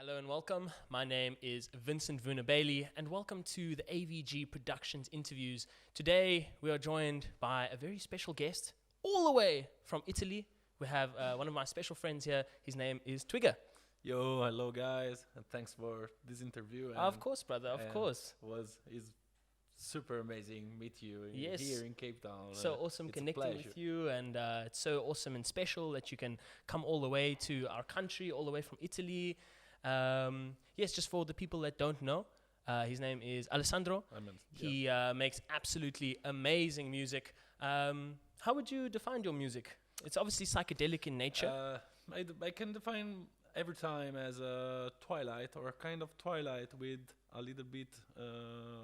Hello and welcome. My name is Vincent Vuna-Bailey and welcome to the AVG Productions Interviews. Today we are joined by a very special guest all the way from Italy. We have one of my special friends here. His name is TWiGGER. Yo, hello guys, and thanks for this interview. Of course, brother, of course. It's super amazing meet you Yes. Here in Cape Town. So awesome it's a connecting pleasure. with you, and it's so awesome and special that you can come all the way to our country, all the way from Italy. Yes, just for the people that don't know, his name is Alessandro. He makes absolutely amazing music. How would you define your music? It's obviously psychedelic in nature. I can define every time as a twilight or a kind of twilight with a little bit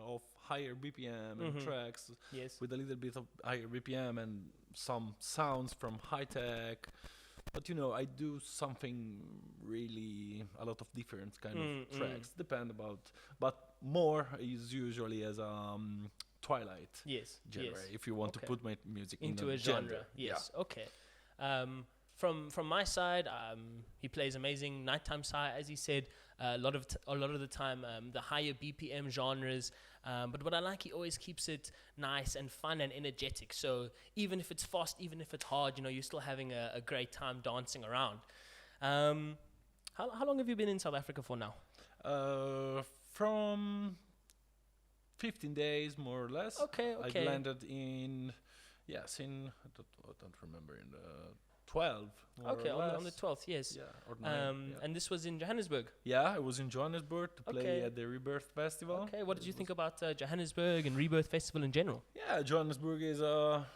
of higher BPM and tracks Yes. with a little bit of higher BPM and some sounds from high tech. But I do something really a lot of different kind of tracks. But more is usually as twilight Yes. genre. Yes. If you want to Okay. put my music Into in a genre. Yes. Okay. From my side, he plays amazing nighttime side, as he said. A lot of the time, the higher BPM genres. But what I like, he always keeps it nice and fun and energetic. So even if it's fast, even if it's hard, you're still having a great time dancing around. How long have you been in South Africa for now? From 15 days more or less. Okay. I landed in I don't remember, in the 12 more Okay, or on the less. 12th, yes. Yeah, or 9, And this was in Johannesburg. yeah, I was in Johannesburg to play Okay. at the Rebirth Festival. Okay, what did you think about Johannesburg and Rebirth Festival in general? Yeah, Johannesburg is a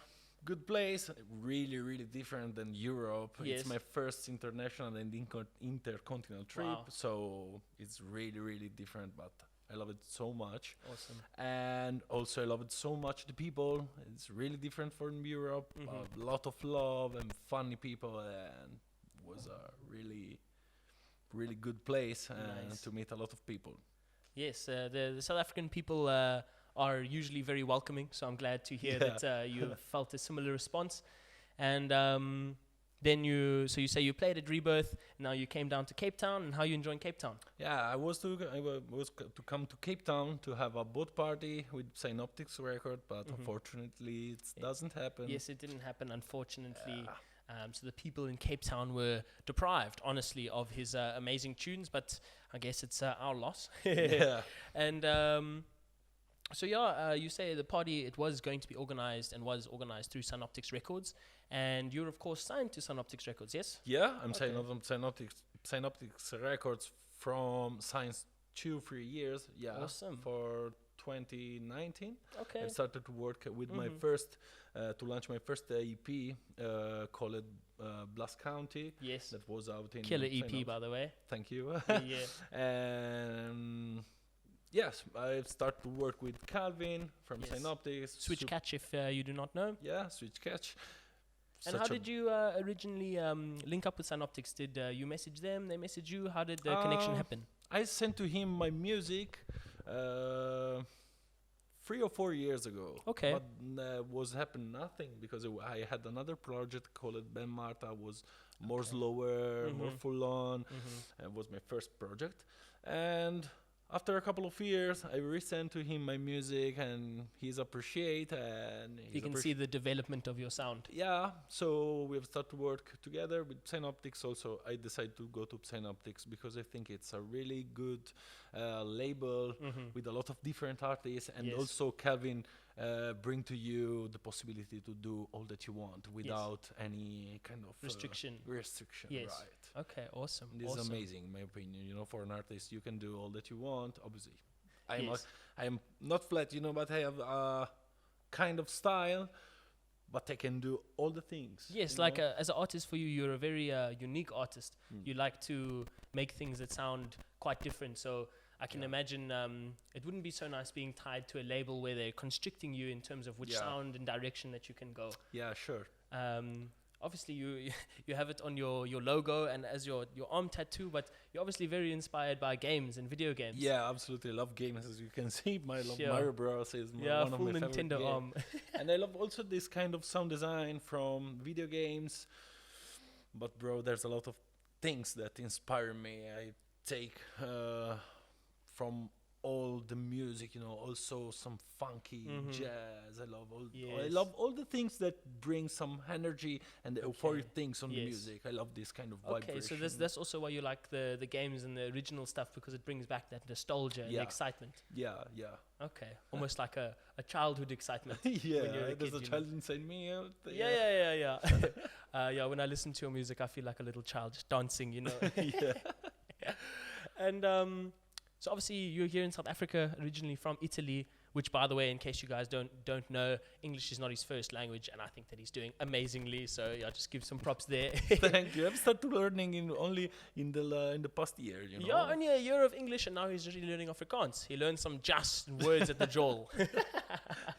good place. Really, really different than Europe. Yes. It's my first international and intercontinental trip, Wow. so it's really, really different, but I love it so much. Awesome. And also I love it so much, the people. It's really different from Europe. A lot of love and funny people, and was a really, really good place Nice. to meet a lot of people. Yes, the South African people are usually very welcoming, so I'm glad to hear Yeah. that you felt a similar response. And then you say you played at Rebirth, now you came down to Cape Town, and how you enjoying Cape Town? Yeah, I was to come to Cape Town to have a boat party with Synoptics record, but unfortunately it doesn't happen. Yes, it didn't happen, unfortunately. Yeah. So the people in Cape Town were deprived, honestly, of his amazing tunes, but I guess it's our loss. Yeah. And you say the party, it was going to be organized and was organized through Synoptics Records, and you're of course signed to Synoptics Records, yes? Yeah, I'm Okay. signed up on Synoptics Records from since 2-3 years. Yeah, Awesome. for 2019. Okay. I started to work with my first to launch my first EP called Blast County. Yes. That was out in Killer EP, Synoptics. by the way. Thank you. Yeah. And yes, I started to work with Calvin from Yes. Synoptics. Switch Catch, if you do not know. Yeah, Switch Catch. And how did you originally link up with Synoptics? Did you message them? They message you? How did the connection happen? I sent to him my music 3 or 4 years ago. Okay. But was happened nothing because I had another project called Ben Marta, was more slower, more full on. It was my first project. And after a couple of years, I resent to him my music, and he's appreciate, and You can see the development of your sound. yeah, so we have started to work together with Synoptics. Also, I decided to go to Synoptics because I think it's a really good label with a lot of different artists, and Yes. also Kevin bring to you the possibility to do all that you want without any kind of Restriction. Yes. Yes. Right. Okay, awesome. This awesome. is amazing, in my opinion. For an artist, you can do all that you want. Obviously, I Yes. am not flat, but I have a kind of style, but I can do all the things. Yes, you like know? as an artist for you, you're a very unique artist. You like to make things that sound quite different. So I can imagine it wouldn't be so nice being tied to a label where they're constricting you in terms of which sound and direction that you can go. Yeah, sure. Obviously, you have it on your logo and as your arm tattoo, but you're obviously very inspired by games and video games. Yeah, absolutely. I love games, as you can see. I love Sure. Mario Bros. Is Yeah, one of full my favorite Nintendo games. arm. And I love also this kind of sound design from video games. But bro, there's a lot of things that inspire me. I take from all the music, also some funky jazz. I Yes. love all the things that bring some energy and the euphoric things on the Yes. music. I love this kind of Okay, vibration. so that's also why you like the games and the original stuff, because it brings back that nostalgia and Yeah. excitement. yeah, Okay, almost like a childhood excitement. yeah. When you're a There's kid, a child inside me. Yeah. Yeah, when I listen to your music, I feel like a little child just dancing, yeah. And so obviously you're here in South Africa, originally from Italy, which, by the way, in case you guys don't know, English is not his first language, and I think that he's doing amazingly. So yeah, just give some props there. Thank you. I've started learning only in the past year. Yeah, only a year of English, and now he's really learning Afrikaans. He learned some just words at the Joel.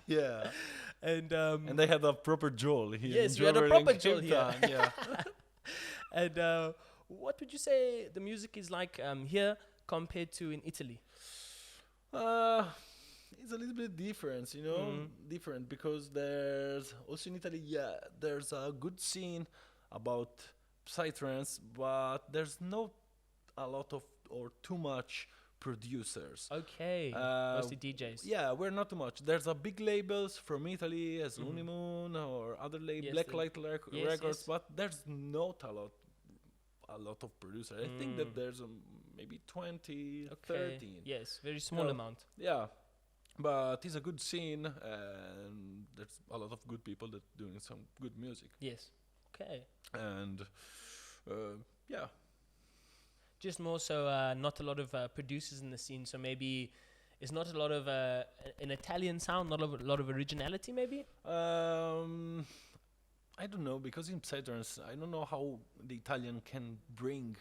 Yeah. And And I had a proper Joel here. Yes, in we had a Joburg proper in Joel Cape here. Town, Yeah. and what would you say the music is like here compared to in Italy? It's a little bit different, different because there's also in Italy, there's a good scene about psytrance, but there's not a lot of or too much producers. Okay, Uh, mostly DJs. Yeah, we're not too much. There's a big labels from Italy as Unimoon or other Yes, Blacklight yes, Records, yes. but there's not a lot of producers. I think that there's maybe 20, Okay. 30. Yes, very small No. amount. Yeah, but it's a good scene, and there's a lot of good people that doing some good music. Yes. Okay. And yeah, Just more so, not a lot of producers in the scene. So maybe it's not a lot of an Italian sound, not a lot of originality. Maybe. I don't know, because in psytrance, I don't know how the Italian can bring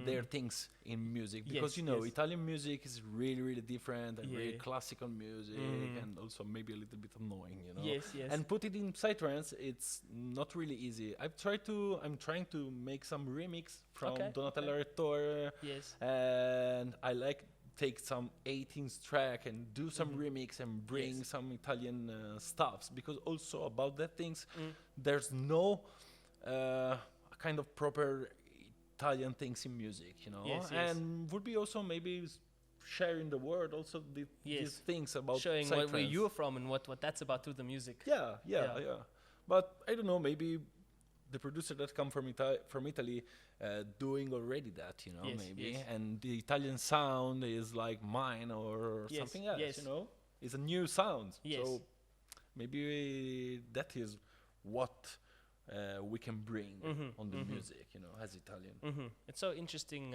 their things in music, because Yes, yes. Italian music is really, really different and really Yeah. classical music, and also maybe a little bit annoying, Yes. Yes. And put it in psytrance, it's not really easy. I'm trying to make some remix from Okay, Donatella Rettore, yes. and I like take some 18th track and do some remix and bring Yes. some Italian stuffs, because also about that things, there's no kind of proper Italian things in music, Yes, yes. and would be also maybe sharing the word also Yes. these things about Showing where psytrance. you're from and what that's about through the music. Yeah. Yeah. But I don't know, maybe the producer that come from Italy doing already that, Yes, maybe, yes. and the Italian sound is like mine or Yes, something else, yes. It's a new sound. Yes. So maybe that is what we can bring on the music, as Italian. It's so interesting,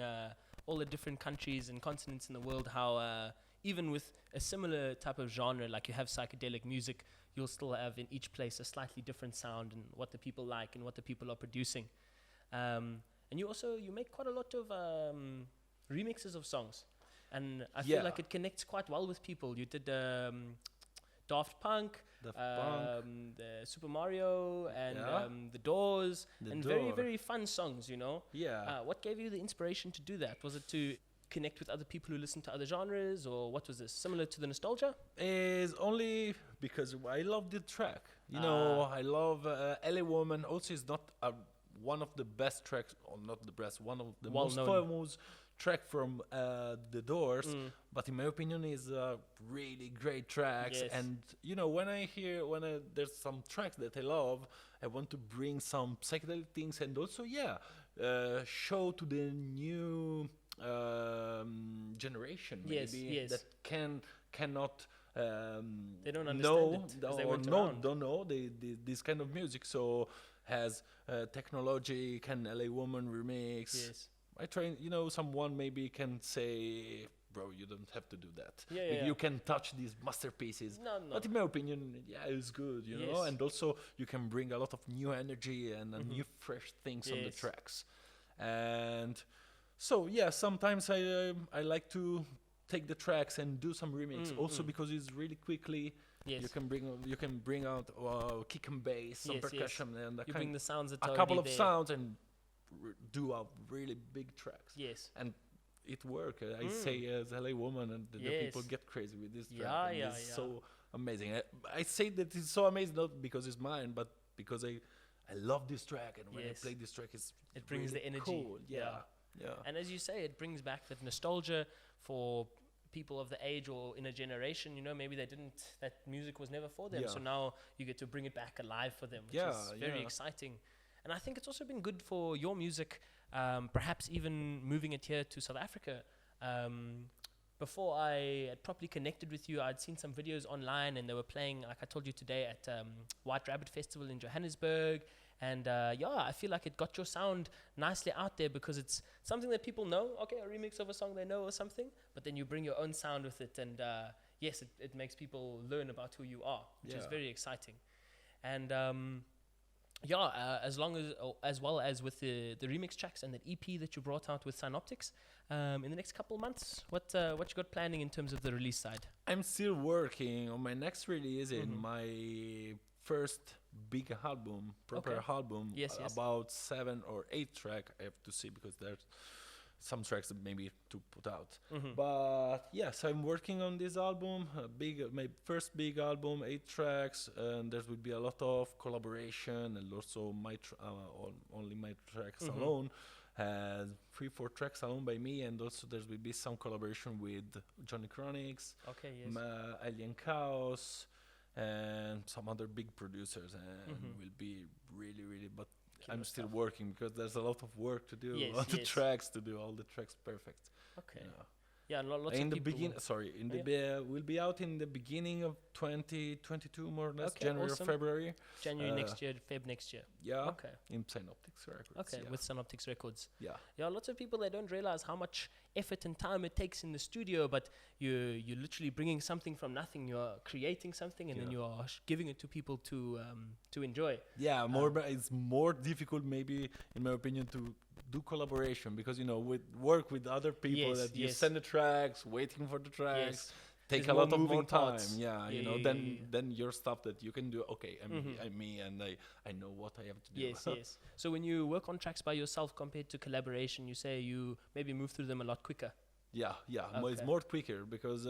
all the different countries and continents in the world, how even with a similar type of genre, like you have psychedelic music, you'll still have in each place a slightly different sound and what the people like and what the people are producing. And you make quite a lot of remixes of songs, and I feel Yeah. like it connects quite well with people. You did Daft Punk, the Super Mario, and Yeah. the Doors, The and very, Door. very fun songs, Yeah. What gave you the inspiration to do that? Was it to connect with other people who listen to other genres, or what was this? Similar to the nostalgia? Is only because I love the track. I love LA Woman. Also, it's not one of the best tracks, or not the best, one of the most Well-known. famous track from the Doors. But in my opinion, is really great tracks. Yes. And when there's some tracks that I love, I want to bring some psychedelic things, and also show to the new generation, Yes, maybe, yes. that cannot They don't know understand it, 'cause they or weren't around. don't know this kind of music. So has technology, can LA Woman remix. Yes. I try, someone maybe can say, bro, you don't have to do that. Yeah. You can touch these masterpieces. No. But in my opinion, it's good, Yes. and also you can bring a lot of new energy and new fresh things on the Yes. tracks. And so, sometimes I like to take the tracks and do some remix, also because it's really quickly. Yes. You can bring out kick and bass, some Yes, yes. percussion, and You bring the sounds that a are couple already of there. sounds, and do a really big tracks. Yes. And it worked. I say as LA Woman, and the people Yes. get crazy with this track. Yeah, and yeah, it's yeah. so amazing. I say that it's so amazing not because it's mine, but because I love this track, and when Yes. I play this track, it's It brings really the energy. Cool. Yeah. Yeah. And as you say, it brings back that nostalgia for people of the age or in a generation, you know, maybe that music was never for them. Yeah. So now you get to bring it back alive for them, which Yeah, is very yeah. exciting. And I think it's also been good for your music, perhaps even moving it here to South Africa. Before I had properly connected with you, I'd seen some videos online and they were playing, like I told you today, at White Rabbit Festival in Johannesburg. And I feel like it got your sound nicely out there because it's something that people know. Okay, a remix of a song they know or something, but then you bring your own sound with it. And yes, it makes people learn about who you are, which is very exciting. And as well as with the remix tracks and that EP that you brought out with Synoptics, in the next couple months, what you got planning in terms of the release side? I'm still working on my next release in my first big album, proper album, Yes. about 7 or 8 track. I have to see because there's some tracks that maybe to put out. But yes, I'm working on this album, my first big album, 8 tracks, and there will be a lot of collaboration and also only my tracks alone. 3-4 tracks alone by me, and also there will be some collaboration with Johnny Chronics, Alien Chaos, and some other big producers, and will be really, but I'm still working because there's a lot of work to do on the tracks, to do all the tracks perfect. Okay. You know. Yeah, lots in of the people. We'll be out in the beginning of 2022, more or less, January or February. January next year, Feb next year. Yeah. Okay. In Synoptics Records. Okay, with Synoptics Records. Yeah. Yeah, lots of people, they don't realize how much effort and time it takes in the studio, but you're literally bringing something from nothing. You're creating something, and then you are giving it to people to enjoy. Yeah, it's more difficult, maybe, in my opinion, to do collaboration because work with other people that you send the tracks, waiting for the tracks, take a lot of more time. Then your stuff that you can do. Okay, I'm me, and I know what I have to do. Yes. So when you work on tracks by yourself compared to collaboration, you say you maybe move through them a lot quicker. Yeah. It's more quicker because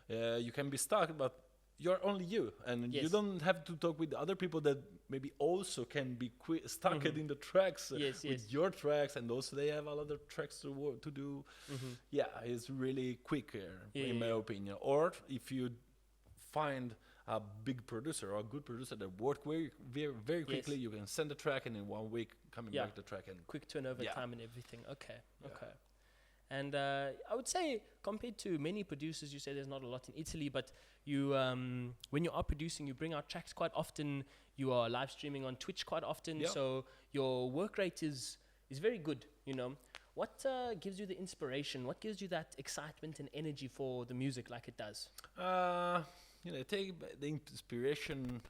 you can be stuck, but you're only you, and you don't have to talk with other people that maybe also can be stuck in the tracks with your tracks, and also they have a lot of tracks to do. Yeah, it's really quicker in my opinion. Or if you find a big producer or a good producer that work very quickly, you can send the track, and in 1 week coming back the track, and quick turnover time and everything. Okay. And I would say, compared to many producers, you say there's not a lot in Italy, but you, when you are producing, you bring out tracks quite often. You are live streaming on Twitch quite often, so your work rate is very good. What gives you the inspiration? What gives you that excitement and energy for the music like it does? I take the inspiration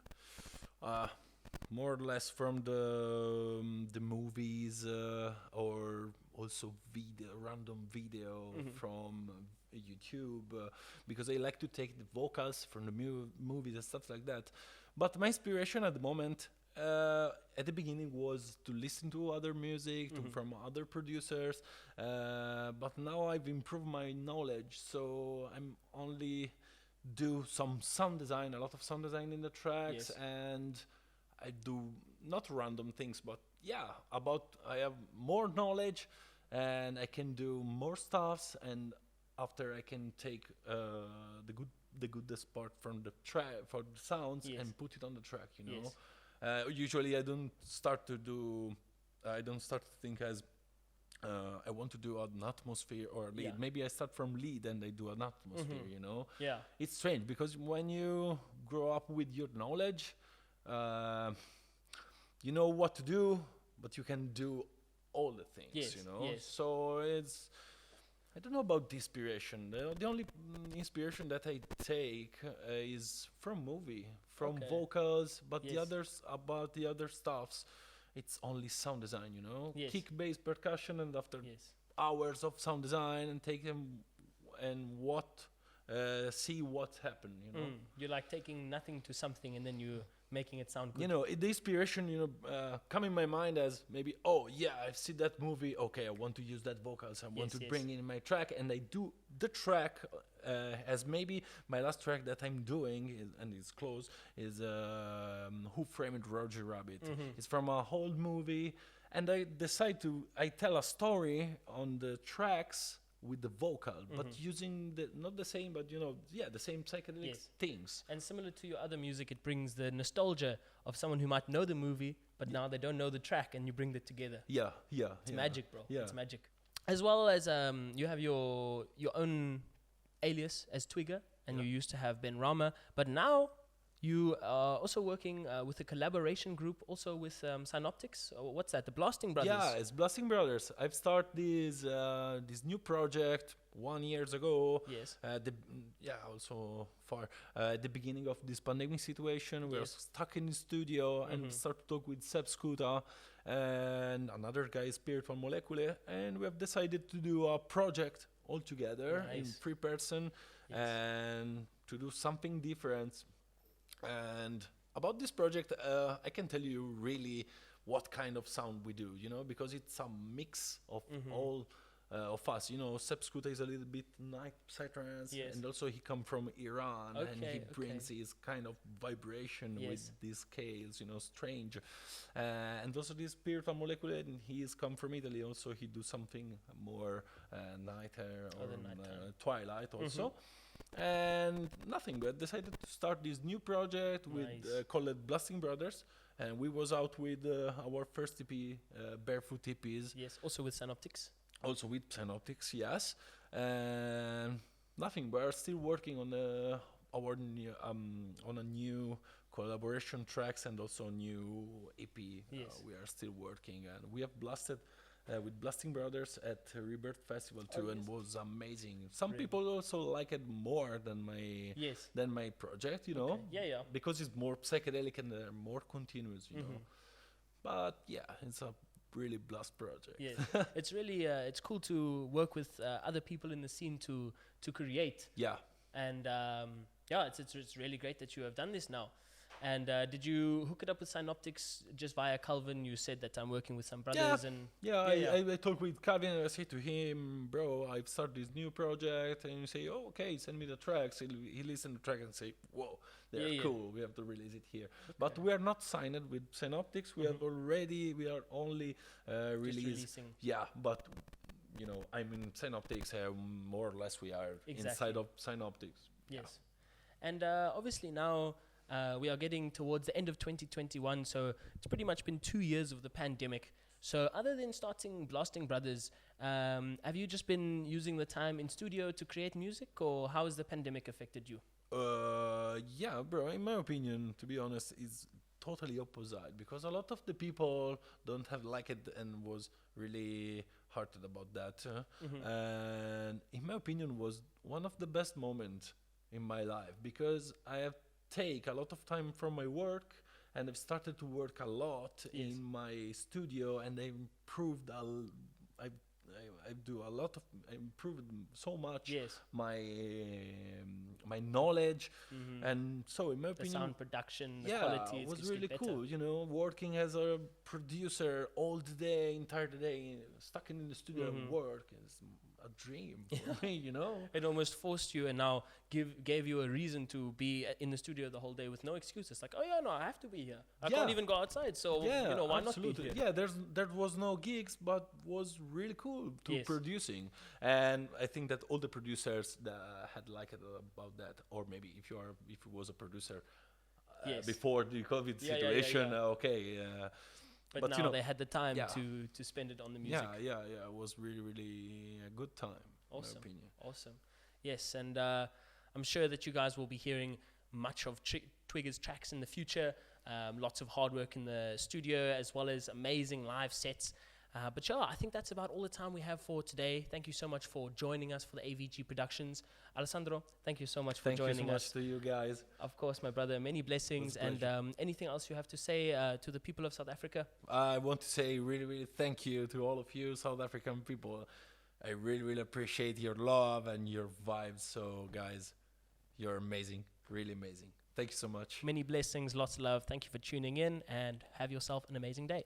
more or less from the movies or also random video from YouTube because I like to take the vocals from the movies and stuff like that. But my inspiration at the moment, at the beginning, was to listen to other music from other producers. But now I've improved my knowledge, so I'm only do some sound design, a lot of sound design in the tracks, and I do not random things, but I have more knowledge and I can do more stuffs, and after I can take the goodest part from the track for the sounds and put it on the track. Usually I don't start to think as I want to do an atmosphere or lead. Maybe I start from lead and I do an atmosphere. It's strange because when you grow up with your knowledge, you know what to do, but you can do all the things, So I don't know about the inspiration. The only inspiration that I take is from movie, from vocals, but the other stuffs, it's only sound design, kick, bass, percussion, and after hours of sound design and take them and see what happened, You're like taking nothing to something and then you making it sound good. The inspiration, come in my mind as maybe, I've seen that movie. Okay, I want to use that vocals. I want to bring in my track, and I do the track as maybe my last track that I'm doing, and it's close, is Who Framed Roger Rabbit. It's from a old movie, and I tell a story on the tracks with the vocal, but using not the same, but the same psychedelic things. And similar to your other music, it brings the nostalgia of someone who might know the movie, but now they don't know the track, and you bring that together. It's magic, bro. It's magic. As well as you have your own alias as TWiGGER, and you used to have Ben Rama, but now you are also working with a collaboration group, also with Synoptics. What's that? The Blasting Brothers. Yeah, it's Blasting Brothers. I've started this new project 1 year ago. Yes. Also far at the beginning of this pandemic situation, we were stuck in the studio and start to talk with Seb Skuta and another guy, Spirit from Molecule, and we have decided to do a project all together in 3 person and to do something different. And about this project, I can tell you really what kind of sound we do, because it's a mix of all of us. Seb Skuta is a little bit night psytrance, and also he come from Iran, and he brings his kind of vibration with these scales, strange. And also this Spirit from Molecule, and he is come from Italy. Also, he do something more night or twilight also. And nothing, but decided to start this new project with called it Blasting Brothers, and we was out with our first EP, Barefoot EPs. Yes, also with Synoptics. Also with Synoptics, yes. And nothing, we are still working on our new, on a new collaboration tracks and also new EP. We are still working, and we have blasted with Blasting Brothers at Rebirth Festival too, and was amazing. Some people also like it more than my project, because it's more psychedelic and more continuous, But it's a really blast project. Yes, it's really it's cool to work with other people in the scene to create. Yeah, and it's really great that you have done this now. And did you hook it up with Synoptics just via Calvin? You said that I'm working with some brothers I talked with Calvin and I say to him, bro, I've started this new project, and you say, oh, okay, send me the tracks. He listen to the track and say, whoa, they're cool. We have to release it here. But we are not signed with Synoptics. We are only releasing. Yeah, but I'm in Synoptics. More or less, we are inside of Synoptics. Yes, and obviously now. We are getting towards the end of 2021, so it's pretty much been 2 years of the pandemic. So other than starting Blasting Brothers, have you just been using the time in studio to create music, or how has the pandemic affected you? Yeah, bro, in my opinion, to be honest, it's totally opposite, because a lot of the people don't have liked it and was really hearted about that. And in my opinion, was one of the best moments in my life, because I have take a lot of time from my work, and I've started to work a lot in my studio, and I improved I improved so much my knowledge, and so in my opinion, the sound production, the quality, it was really cool. Working as a producer all the day, entire day, stuck in the studio and work is a dream for me, It almost forced you, and now gave you a reason to be in the studio the whole day with no excuses. Like, I have to be here. I can't even go outside, so why absolutely. not be here? Yeah, there was no gigs, but was really cool to producing, and I think that all the producers that had liked it about that, or maybe if you was a producer before the COVID situation, But now they had the time to spend it on the music. Yeah. It was really, really a good time, in my opinion. Awesome. Yes, and I'm sure that you guys will be hearing much of TWiGGER's tracks in the future. Lots of hard work in the studio, as well as amazing live sets. But I think that's about all the time we have for today. Thank you so much for joining us for the AVG Productions. Alessandro, thank you so much for joining us. Thank you so much to you guys. Of course, my brother, many blessings. And anything else you have to say to the people of South Africa? I want to say really, really thank you to all of you South African people. I really, really appreciate your love and your vibes. So, guys, you're amazing, really amazing. Thank you so much. Many blessings, lots of love. Thank you for tuning in, and have yourself an amazing day.